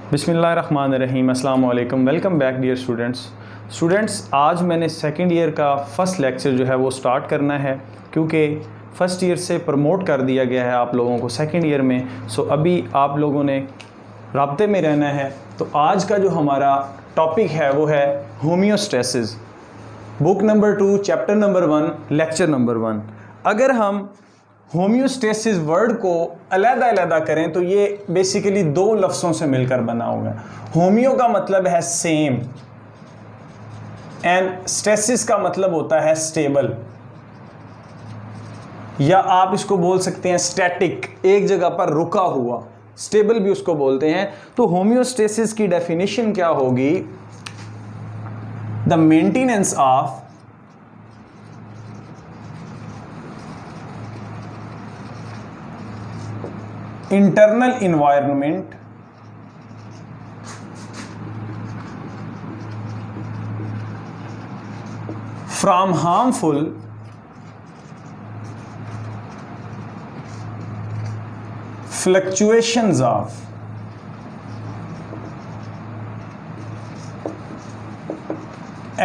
बिस्मिल्लाहिर्रहमानिर्रहीम, अस्सलाम वालेकुम। Welcome back dear students. आज मैंने सेकंड ईयर का फ़र्स्ट लेक्चर जो है वो स्टार्ट करना है, क्योंकि फ़र्स्ट ईयर से प्रमोट कर दिया गया है आप लोगों को सेकंड ईयर में। सो अभी आप लोगों ने राब्ते में रहना है। तो आज का जो हमारा टॉपिक है वो है homeostasis, book number 2, chapter number 1, lecture number 1। अगर हम होम्योस्टेसिस वर्ड को अलग-अलग करें तो ये बेसिकली दो लफ्ज़ों से मिलकर बना होगा। होम्यो का मतलब है सेम एंड स्टेसिस का मतलब होता है स्टेबल, या आप इसको बोल सकते हैं स्टैटिक, एक जगह पर रुका हुआ, स्टेबल भी उसको बोलते हैं। तो होम्योस्टेसिस की डेफिनेशन क्या होगी? The maintenance of internal environment from harmful fluctuations of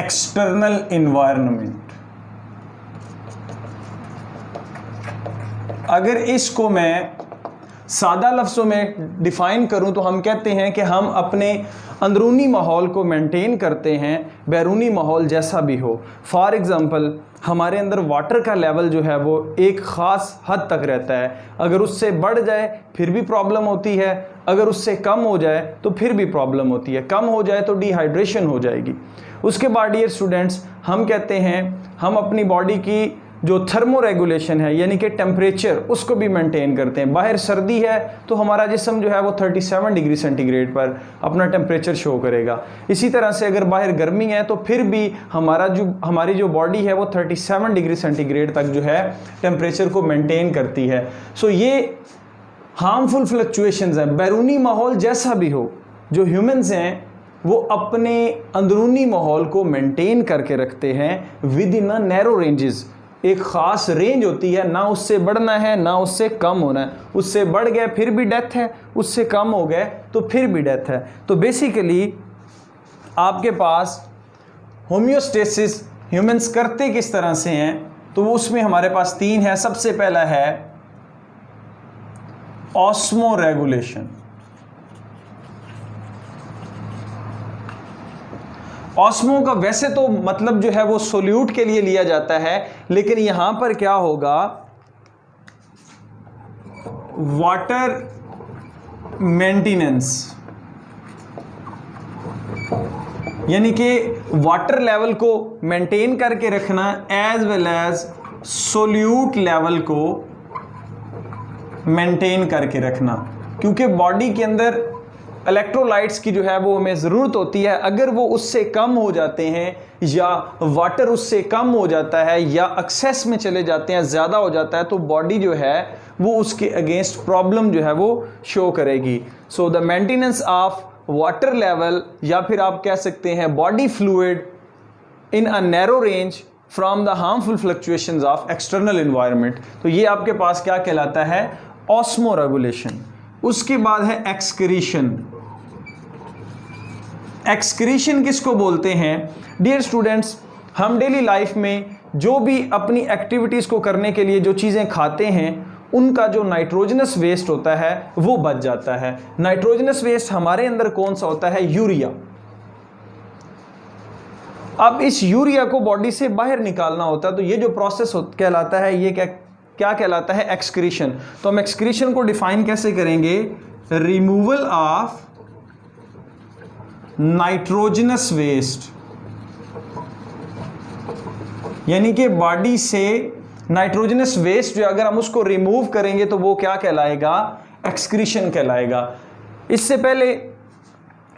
external environment। अगर इसको मैं सादा लफ्ज़ों में डिफ़ाइन करूं तो हम कहते हैं कि हम अपने अंदरूनी माहौल को मेंटेन करते हैं, बैरूनी माहौल जैसा भी हो। फॉर एग्ज़ाम्पल, हमारे अंदर वाटर का लेवल जो है वो एक ख़ास हद तक रहता है। अगर उससे बढ़ जाए फिर भी प्रॉब्लम होती है, अगर उससे कम हो जाए तो फिर भी प्रॉब्लम होती है। कम हो जाए तो डिहाइड्रेशन हो जाएगी। उसके बाद डियर स्टूडेंट्स, हम कहते हैं हम अपनी बॉडी की जो थर्मो रेगुलेशन है, यानी कि टेम्परेचर, उसको भी मेंटेन करते हैं। बाहर सर्दी है तो हमारा जिस्म जो है वो 37 डिग्री सेंटीग्रेड पर अपना टेम्परेचर शो करेगा। इसी तरह से अगर बाहर गर्मी है तो फिर भी हमारी जो बॉडी है वो 37 डिग्री सेंटीग्रेड तक जो है टेम्परेचर को मेंटेन करती है। सो ये हार्मफुल फ्लक्चुएशंस हैं। बैरूनी माहौल जैसा भी हो, जो ह्यूमंस हैं वो अपने अंदरूनी माहौल को मेंटेन करके रखते हैं with in a narrow ranges. एक ख़ास रेंज होती है, ना उससे बढ़ना है ना उससे कम होना है। उससे बढ़ गए फिर भी डेथ है, उससे कम हो गए तो फिर भी डेथ है। तो बेसिकली आपके पास होम्योस्टेसिस ह्यूमंस करते किस तरह से हैं, तो उसमें हमारे पास 3 है। सबसे पहला है ऑस्मो रेगुलेशन। ऑस्मो का वैसे तो मतलब जो है वो सोल्यूट के लिए लिया जाता है, लेकिन यहां पर क्या होगा, वाटर मेंटेनेंस, यानी कि वाटर लेवल को मेंटेन करके रखना as well as solute level को मेंटेन करके रखना। क्योंकि बॉडी के अंदर इलेक्ट्रोलाइट्स की जो है वो हमें ज़रूरत होती है। अगर वो उससे कम हो जाते हैं या वाटर उससे कम हो जाता है या एक्सेस में चले जाते हैं, ज़्यादा हो जाता है, तो बॉडी जो है वो उसके अगेंस्ट प्रॉब्लम जो है वो शो करेगी। So the maintenance of water level, या फिर आप कह सकते हैं body fluid in a narrow range from the harmful fluctuations of external environment. तो ये आपके पास क्या कहलाता है? Osmo regulation. उसके बाद है एक्सक्रीशन। एक्सक्रीशन किसको बोलते हैं? डियर स्टूडेंट्स, हम डेली लाइफ में जो भी अपनी एक्टिविटीज़ को करने के लिए जो चीज़ें खाते हैं, उनका जो नाइट्रोजनस वेस्ट होता है वो बच जाता है। नाइट्रोजनस वेस्ट हमारे अंदर कौन सा होता है? यूरिया। अब इस यूरिया को बॉडी से बाहर निकालना होता है, तो ये जो प्रोसेस कहलाता है, ये क्या कहलाता है? एक्सक्रीशन। तो हम एक्सक्रीशन को डिफाइन कैसे करेंगे? रिमूवल ऑफ नाइट्रोजनस वेस्ट, यानी कि बॉडी से नाइट्रोजनस वेस्ट जो अगर हम उसको रिमूव करेंगे तो वो क्या कहलाएगा? एक्सक्रीशन कहलाएगा। इससे पहले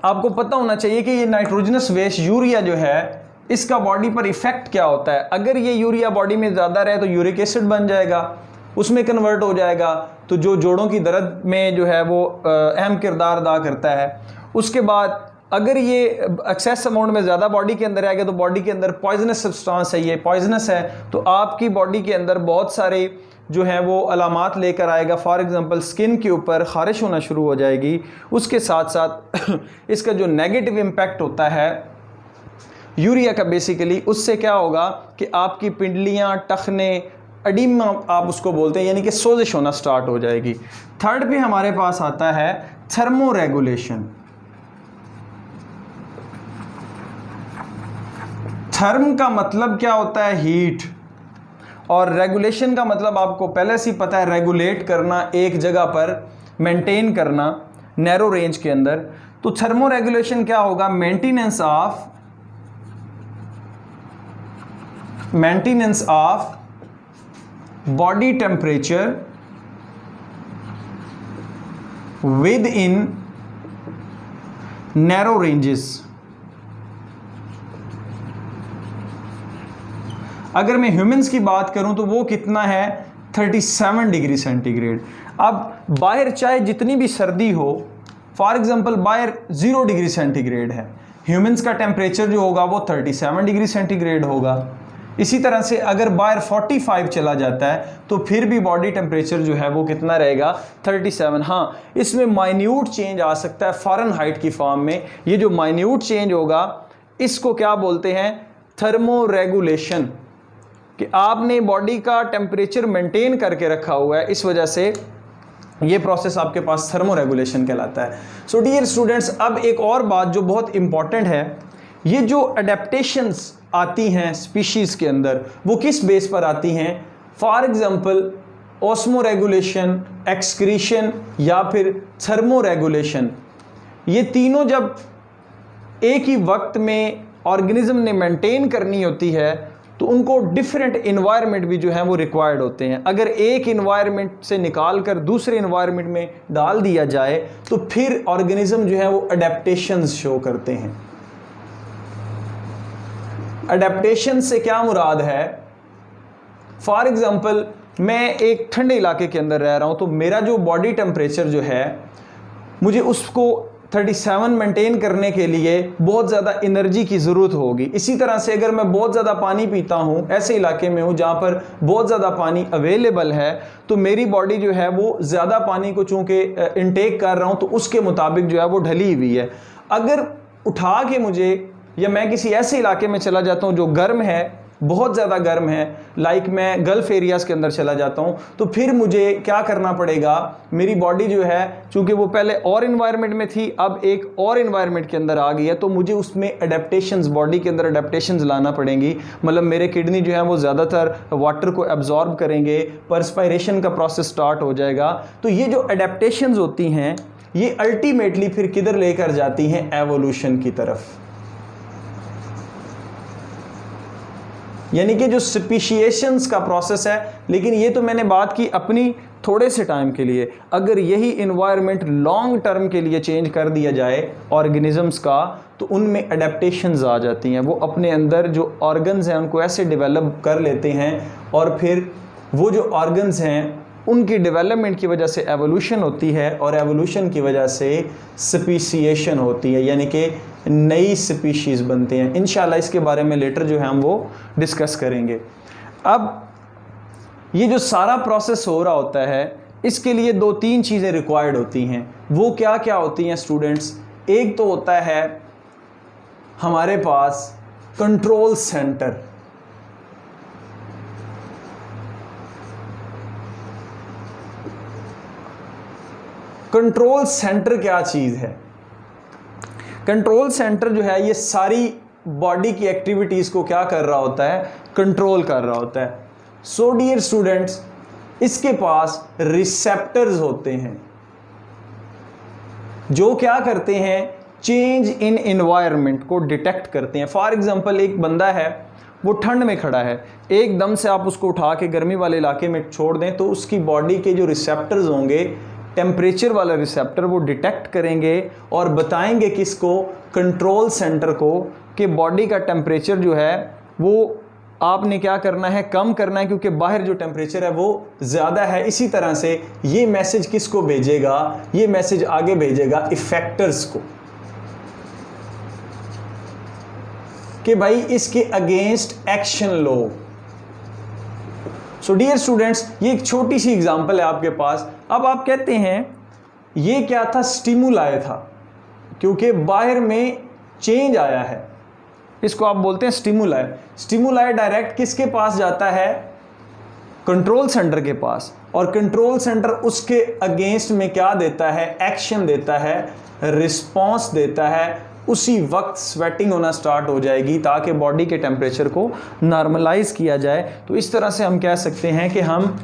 आपको पता होना चाहिए कि ये नाइट्रोजनस वेस्ट यूरिया जो है, इसका बॉडी पर इफेक्ट क्या होता है। अगर ये यूरिया बॉडी में ज़्यादा रहे तो यूरिक एसिड बन जाएगा, उसमें कन्वर्ट हो जाएगा, तो जो जोड़ों की दर्द में जो है वो अहम किरदार अदा करता है। उसके बाद अगर ये एक्सेस अमाउंट में ज़्यादा बॉडी के अंदर आएगा तो बॉडी के अंदर पॉइजनस सब्सटेंस है, ये पॉइजनस है, तो आपकी बॉडी के अंदर बहुत सारे जो है वो अलामात लेकर आएगा। फॉर एग्ज़ाम्पल स्किन के ऊपर ख़ारिश होना शुरू हो जाएगी। उसके साथ साथ इसका जो नेगेटिव इम्पैक्ट होता है यूरिया का बेसिकली, उससे क्या होगा कि आपकी पिंडलियाँ, टखने, एडिमा आप उसको बोलते हैं, यानी कि सोजिश होना स्टार्ट हो जाएगी। थर्ड पे हमारे पास आता है थर्मो रेगुलेशन। थर्म का मतलब क्या होता है? हीट, और रेगुलेशन का मतलब आपको पहले से ही पता है, रेगुलेट करना, एक जगह पर मेंटेन करना नैरो रेंज के अंदर। तो थर्मो रेगुलेशन क्या होगा? Maintenance of body temperature with in narrow ranges. अगर मैं ह्यूमंस की बात करूं तो वो कितना है? 37 डिग्री सेंटीग्रेड। अब बाहर चाहे जितनी भी सर्दी हो, फॉर एग्जांपल बाहर 0 डिग्री सेंटीग्रेड है, ह्यूमंस का टेम्परेचर जो होगा वो 37 डिग्री सेंटीग्रेड होगा। इसी तरह से अगर बाहर 45 चला जाता है तो फिर भी बॉडी टेम्परेचर जो है वो कितना रहेगा? 37। हाँ, इसमें माइन्यूट चेंज आ सकता है फ़ारेनहाइट की फॉर्म में। ये जो माइन्यूट चेंज होगा इसको क्या बोलते हैं? थर्मो रेगुलेशन, कि आपने बॉडी का टेम्परेचर मेंटेन करके रखा हुआ है, इस वजह से ये प्रोसेस आपके पास थर्मो रेगुलेशन कहलाता है। सो डियर स्टूडेंट्स, अब एक और बात जो बहुत इंपॉर्टेंट है, ये जो अडेप्टेशंस आती हैं स्पीशीज़ के अंदर वो किस बेस पर आती हैं? For example osmo regulation, excretion या फिर थर्मो रेगुलेशन। ये तीनों जब एक ही वक्त में ऑर्गेनिज्म ने मेंटेन करनी होती है तो उनको डिफरेंट इन्वायरमेंट भी जो है वो रिक्वायर्ड होते हैं। अगर एक इन्वायरमेंट से निकाल कर दूसरे इन्वायरमेंट में डाल दिया जाए तो फिर ऑर्गेनिज्म जो है वो अडेप्टेशंस शो करते हैं। अडेप्टेशन से क्या मुराद है? फॉर एग्जांपल मैं एक ठंडे इलाके के अंदर रह रहा हूं तो मेरा जो बॉडी टेम्परेचर जो है, मुझे उसको 37 मेंटेन करने के लिए बहुत ज़्यादा एनर्जी की ज़रूरत होगी। इसी तरह से अगर मैं बहुत ज़्यादा पानी पीता हूँ, ऐसे इलाके में हूँ जहाँ पर बहुत ज़्यादा पानी अवेलेबल है, तो मेरी बॉडी जो है वो ज़्यादा पानी को चूँकि इनटेक कर रहा हूँ तो उसके मुताबिक जो है वो ढली हुई है। अगर उठा के मुझे, या मैं किसी ऐसे इलाके में चला जाता हूँ जो गर्म है, बहुत ज़्यादा गर्म है, लाइक मैं गल्फ़ एरियाज़ के अंदर चला जाता हूँ, तो फिर मुझे क्या करना पड़ेगा? मेरी बॉडी जो है चूँकि वो पहले और इन्वायरमेंट में थी, अब एक और इन्वायरमेंट के अंदर आ गई है, तो मुझे उसमें अडेप्टेशंस, बॉडी के अंदर अडेप्टेशंस लाना पड़ेंगी। मतलब मेरे किडनी जो है वो ज़्यादातर वाटर को एब्जॉर्ब करेंगे, परस्पायरेशन का प्रोसेस स्टार्ट हो जाएगा। तो ये जो अडेप्टेशंस होती हैं ये अल्टीमेटली फिर किधर लेकर जाती हैं? एवोल्यूशन की तरफ। यानी कि जो स्पीशिएशंस का प्रोसेस है, लेकिन ये तो मैंने बात की अपनी थोड़े से टाइम के लिए। अगर यही इन्वायरमेंट लॉन्ग टर्म के लिए चेंज कर दिया जाए ऑर्गेनिजम्स का, तो उनमें अडेप्टेशंस आ जाती हैं। वो अपने अंदर जो ऑर्गन्स हैं उनको ऐसे डेवलप कर लेते हैं और फिर वो जो ऑर्गन्स हैं उनकी डेवलपमेंट की वजह से एवोल्यूशन होती है और एवोल्यूशन की वजह से स्पीशिएशन होती है, यानी कि नई स्पीशीज़ बनते हैं। इंशाल्लाह इसके बारे में लेटर जो है हम वो डिस्कस करेंगे। अब ये जो सारा प्रोसेस हो रहा होता है इसके लिए 2-3 चीज़ें रिक्वायर्ड होती हैं। वो क्या क्या होती हैं स्टूडेंट्स? एक तो होता है हमारे पास कंट्रोल सेंटर। कंट्रोल सेंटर क्या चीज़ है? कंट्रोल सेंटर जो है ये सारी बॉडी की एक्टिविटीज़ को क्या कर रहा होता है? कंट्रोल कर रहा होता है। सो डियर स्टूडेंट्स, इसके पास रिसेप्टर्स होते हैं जो क्या करते हैं? चेंज इन एनवायरनमेंट को डिटेक्ट करते हैं। फॉर एग्जांपल एक बंदा है, वो ठंड में खड़ा है, एकदम से आप उसको उठा के गर्मी वाले इलाके में छोड़ दें तो उसकी बॉडी के जो रिसेप्टर्स होंगे, टेम्परेचर वाला रिसेप्टर, वो डिटेक्ट करेंगे और बताएंगे किसको? कंट्रोल सेंटर को, कि बॉडी का टेम्परेचर जो है वो आपने क्या करना है? कम करना है, क्योंकि बाहर जो टेम्परेचर है वो ज़्यादा है। इसी तरह से ये मैसेज किसको भेजेगा? ये मैसेज आगे भेजेगा इफेक्टर्स को कि भाई इसके अगेंस्ट एक्शन लो। सो डियर स्टूडेंट्स, ये एक छोटी सी एग्जांपल है आपके पास। अब आप कहते हैं ये क्या था, स्टिमुलाई था, क्योंकि बाहर में चेंज आया है, इसको आप बोलते हैं स्टिमुलाई। स्टिमुलाई डायरेक्ट किसके पास जाता है, कंट्रोल सेंटर के पास, और कंट्रोल सेंटर उसके अगेंस्ट में क्या देता है, एक्शन देता है, रिस्पॉन्स देता है। उसी वक्त स्वेटिंग होना स्टार्ट हो जाएगी ताकि बॉडी के टेम्परेचर को नॉर्मलाइज किया जाए। तो इस तरह से हम कह सकते हैं कि हम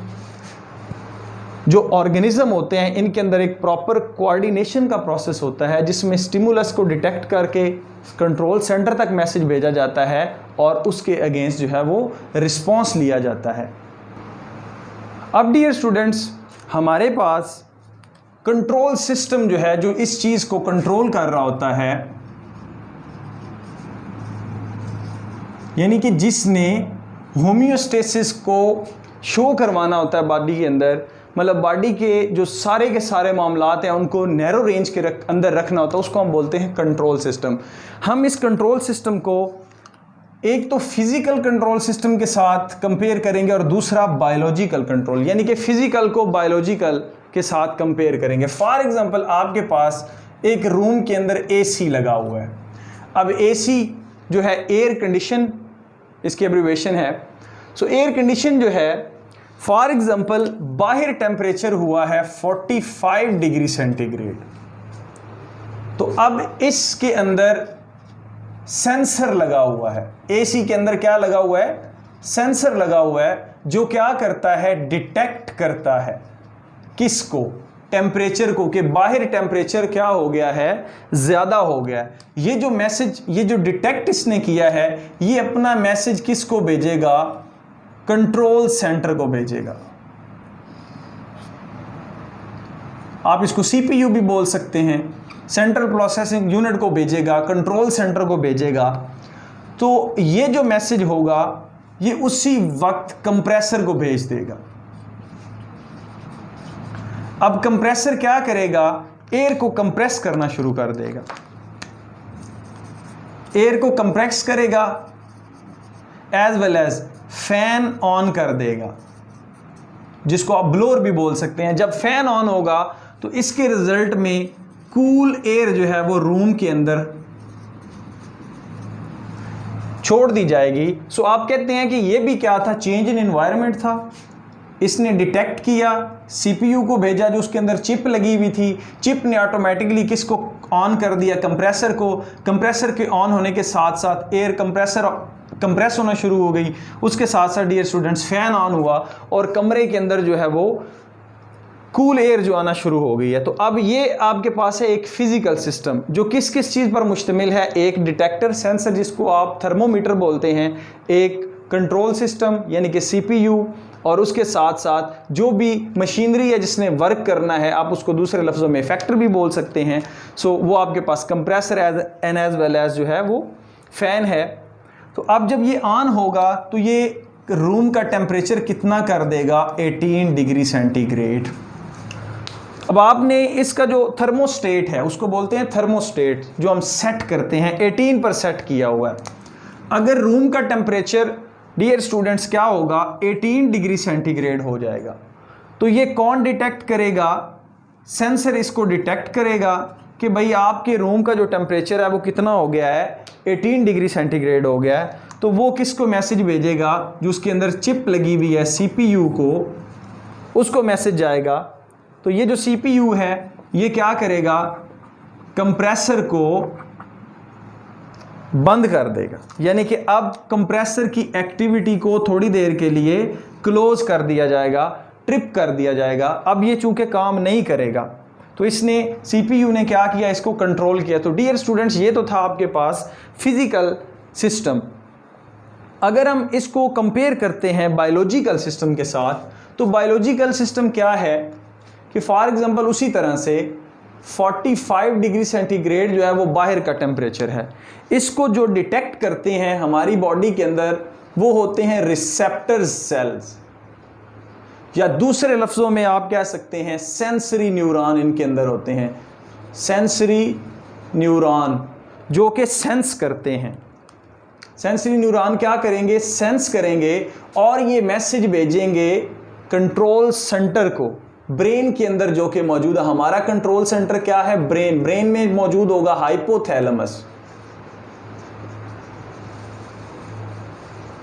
जो ऑर्गेनिज्म होते हैं इनके अंदर एक प्रॉपर कोऑर्डिनेशन का प्रोसेस होता है, जिसमें स्टिमुलस को डिटेक्ट करके कंट्रोल सेंटर तक मैसेज भेजा जाता है और उसके अगेंस्ट जो है वो रिस्पॉन्स लिया जाता है। अब डियर स्टूडेंट्स, हमारे पास कंट्रोल सिस्टम जो है, जो इस चीज को कंट्रोल कर रहा होता है, यानी कि जिसने होम्योस्टेसिस को शो करवाना होता है बॉडी के अंदर, मतलब बॉडी के जो सारे के सारे मामलात हैं उनको नैरो रेंज के अंदर रखना होता है, उसको हम बोलते हैं कंट्रोल सिस्टम। हम इस कंट्रोल सिस्टम को एक तो फिजिकल कंट्रोल सिस्टम के साथ कंपेयर करेंगे और दूसरा बायोलॉजिकल कंट्रोल, यानी कि फिजिकल को बायोलॉजिकल के साथ कंपेयर करेंगे। फॉर एग्जांपल, आपके पास एक रूम के अंदर एसी लगा हुआ है। अब एसी जो है एयर कंडीशन, इसकी एब्रीविएशन है। सो एयर कंडीशन जो है, फॉर एग्जांपल बाहर टेम्परेचर हुआ है 45 डिग्री सेंटीग्रेड, तो अब इसके अंदर सेंसर लगा हुआ है। एसी के अंदर क्या लगा हुआ है, सेंसर लगा हुआ है, जो क्या करता है, डिटेक्ट करता है किसको, टेम्परेचर को, कि बाहर टेम्परेचर क्या हो गया है, ज्यादा हो गया है। ये जो मैसेज, ये जो डिटेक्ट इसने किया है, ये अपना मैसेज किसको भेजेगा, कंट्रोल सेंटर को भेजेगा। आप इसको सीपीयू भी बोल सकते हैं, सेंट्रल प्रोसेसिंग यूनिट को भेजेगा, कंट्रोल सेंटर को भेजेगा। तो ये जो मैसेज होगा ये उसी वक्त कंप्रेसर को भेज देगा। अब कंप्रेसर क्या करेगा, एयर को कंप्रेस करना शुरू कर देगा, एयर को कंप्रेस करेगा, as well as fan on कर देगा, जिसको आप ब्लोअर भी बोल सकते हैं। जब फैन ऑन होगा तो इसके रिजल्ट में कूल एयर जो है वो रूम के अंदर छोड़ दी जाएगी। सो आप कहते हैं कि ये भी क्या था, चेंज इन एनवायरनमेंट था। इसने डिटेक्ट किया, सीपीयू को भेजा जो उसके अंदर चिप लगी हुई थी, चिप ने ऑटोमेटिकली किसको ऑन कर दिया, कंप्रेसर को। कंप्रेसर के ऑन होने के साथ साथ एयर कंप्रेस होना शुरू हो गई। उसके साथ साथ डियर स्टूडेंट्स फैन ऑन हुआ और कमरे के अंदर जो है वो कूल एयर जो आना शुरू हो गई है। तो अब ये आपके पास है एक फिजिकल सिस्टम जो किस किस चीज़ पर मुश्तमिल है, एक डिटेक्टर सेंसर जिसको आप थर्मोमीटर बोलते हैं, एक कंट्रोल सिस्टम यानी कि सीपीयू, और उसके साथ साथ जो भी मशीनरी है जिसने वर्क करना है, आप उसको दूसरे लफ्ज़ों में फैक्टर भी बोल सकते हैं। सो वो आपके पास कंप्रेसर एज वेल एज जो है वो फैन है। तो अब जब ये ऑन होगा तो ये रूम का टेम्परेचर कितना कर देगा, 18 डिग्री सेंटीग्रेड। अब आपने इसका जो थर्मोस्टेट है उसको बोलते हैं थर्मोस्टेट, जो हम सेट करते हैं 18 पर सेट किया हुआ है। अगर रूम का टेम्परेचर डियर स्टूडेंट्स क्या होगा, 18 डिग्री सेंटीग्रेड हो जाएगा, तो ये कौन डिटेक्ट करेगा, सेंसर इसको डिटेक्ट करेगा कि भाई आपके रूम का जो टेम्परेचर है वो कितना हो गया है, 18 डिग्री सेंटीग्रेड हो गया है। तो वो किसको मैसेज भेजेगा, जो उसके अंदर चिप लगी हुई है सीपीयू को, उसको मैसेज जाएगा। तो ये जो सीपीयू है ये क्या करेगा, कंप्रेसर को बंद कर देगा, यानी कि अब कंप्रेसर की एक्टिविटी को थोड़ी देर के लिए क्लोज कर दिया जाएगा, ट्रिप कर दिया जाएगा। अब ये चूंकि काम नहीं करेगा तो इसने सीपीयू ने क्या किया, इसको कंट्रोल किया। तो डियर स्टूडेंट्स ये तो था आपके पास फिजिकल सिस्टम। अगर हम इसको कंपेयर करते हैं बायोलॉजिकल सिस्टम के साथ, तो बायोलॉजिकल सिस्टम क्या है कि फॉर एग्जांपल उसी तरह से 45 डिग्री सेंटीग्रेड जो है वो बाहर का टेम्परेचर है, इसको जो डिटेक्ट करते हैं हमारी बॉडी के अंदर वो होते हैं रिसेप्टर सेल्स, या दूसरे लफ्ज़ों में आप कह सकते हैं सेंसरी न्यूरॉन इनके अंदर होते हैं। सेंसरी न्यूरॉन जो कि सेंस करते हैं, सेंसरी न्यूरॉन क्या करेंगे, सेंस करेंगे और ये मैसेज भेजेंगे कंट्रोल सेंटर को, ब्रेन के अंदर जो कि मौजूद है। हमारा कंट्रोल सेंटर क्या है, ब्रेन। ब्रेन में मौजूद होगा हाइपोथैलेमस।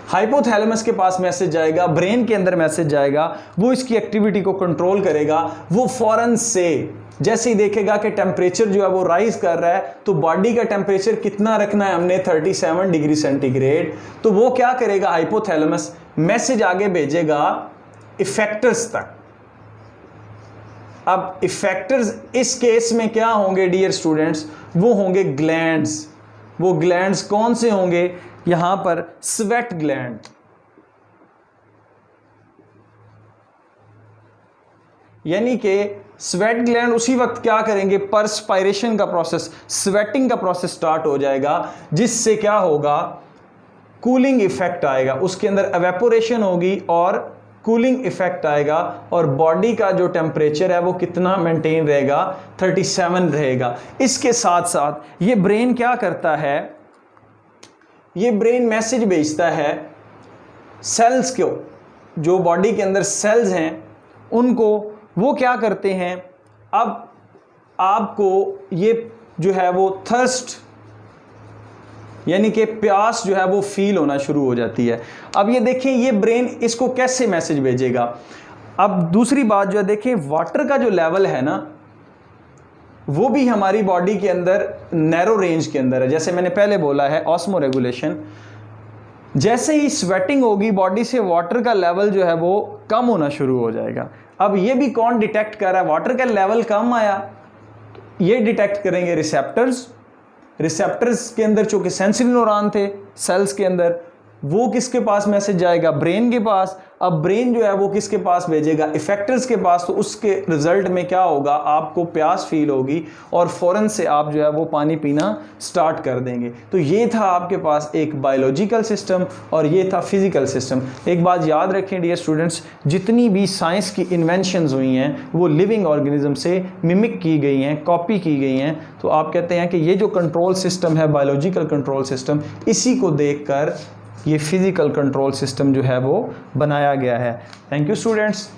हाइपोथैलेमस के पास मैसेज जाएगा, ब्रेन के अंदर मैसेज जाएगा, वो इसकी एक्टिविटी को कंट्रोल करेगा। वो फौरन से जैसे ही देखेगा कि टेम्परेचर जो है वो राइज कर रहा है, तो बॉडी का टेम्परेचर कितना रखना है हमने, 37 डिग्री सेंटीग्रेड, तो वो क्या करेगा, हाइपोथैलेमस मैसेज आगे भेजेगा इफेक्टर्स तक। अब इफेक्टर्स इस केस में क्या होंगे डियर स्टूडेंट्स, वो होंगे ग्लैंड्स। वो ग्लैंड्स कौन से होंगे, यहां पर स्वेट ग्लैंड, यानी कि स्वेट ग्लैंड उसी वक्त क्या करेंगे, परस्पायरेशन का प्रोसेस, स्वेटिंग का प्रोसेस स्टार्ट हो जाएगा, जिससे क्या होगा, कूलिंग इफेक्ट आएगा, उसके अंदर एवेपोरेशन होगी और कूलिंग इफेक्ट आएगा और बॉडी का जो टेम्परेचर है वो कितना मेंटेन रहेगा, 37 रहेगा। इसके साथ साथ ये ब्रेन क्या करता है, ये ब्रेन मैसेज भेजता है सेल्स को, जो बॉडी के अंदर सेल्स हैं उनको, वो क्या करते हैं, अब आपको ये जो है वो थर्स्ट यानी कि प्यास जो है वो फील होना शुरू हो जाती है। अब ये देखें ये ब्रेन इसको कैसे मैसेज भेजेगा। अब दूसरी बात जो है देखें, वाटर का जो लेवल है ना, वो भी हमारी बॉडी के अंदर नैरो रेंज के अंदर है। जैसे मैंने पहले बोला है ऑस्मो रेगुलेशन, जैसे ही स्वेटिंग होगी बॉडी से वाटर का लेवल जो है वो कम होना शुरू हो जाएगा। अब ये भी कौन डिटेक्ट कर रहा है, वाटर का लेवल कम आया, ये डिटेक्ट करेंगे रिसेप्टर्स। रिसेप्टर्स के अंदर चूंकि सेंसरी न्यूरॉन थे सेल्स के अंदर, वो किसके पास मैसेज जाएगा, ब्रेन के पास। अब ब्रेन जो है वो किसके पास भेजेगा, इफेक्टर्स के पास। तो उसके रिजल्ट में क्या होगा, आपको प्यास फील होगी और फौरन से आप जो है वो पानी पीना स्टार्ट कर देंगे। तो ये था आपके पास एक बायोलॉजिकल सिस्टम और ये था फिजिकल सिस्टम। एक बात याद रखें डियर स्टूडेंट्स, जितनी भी साइंस की इन्वेंशंस हुई हैं वो लिविंग ऑर्गेनिज्म से मिमिक की गई हैं, कॉपी की गई हैं। तो आप कहते हैं कि ये जो कंट्रोल सिस्टम है, बायोलॉजिकल कंट्रोल सिस्टम, इसी को देखकर ये फिजिकल कंट्रोल सिस्टम जो है वो बनाया गया है। Thank you students.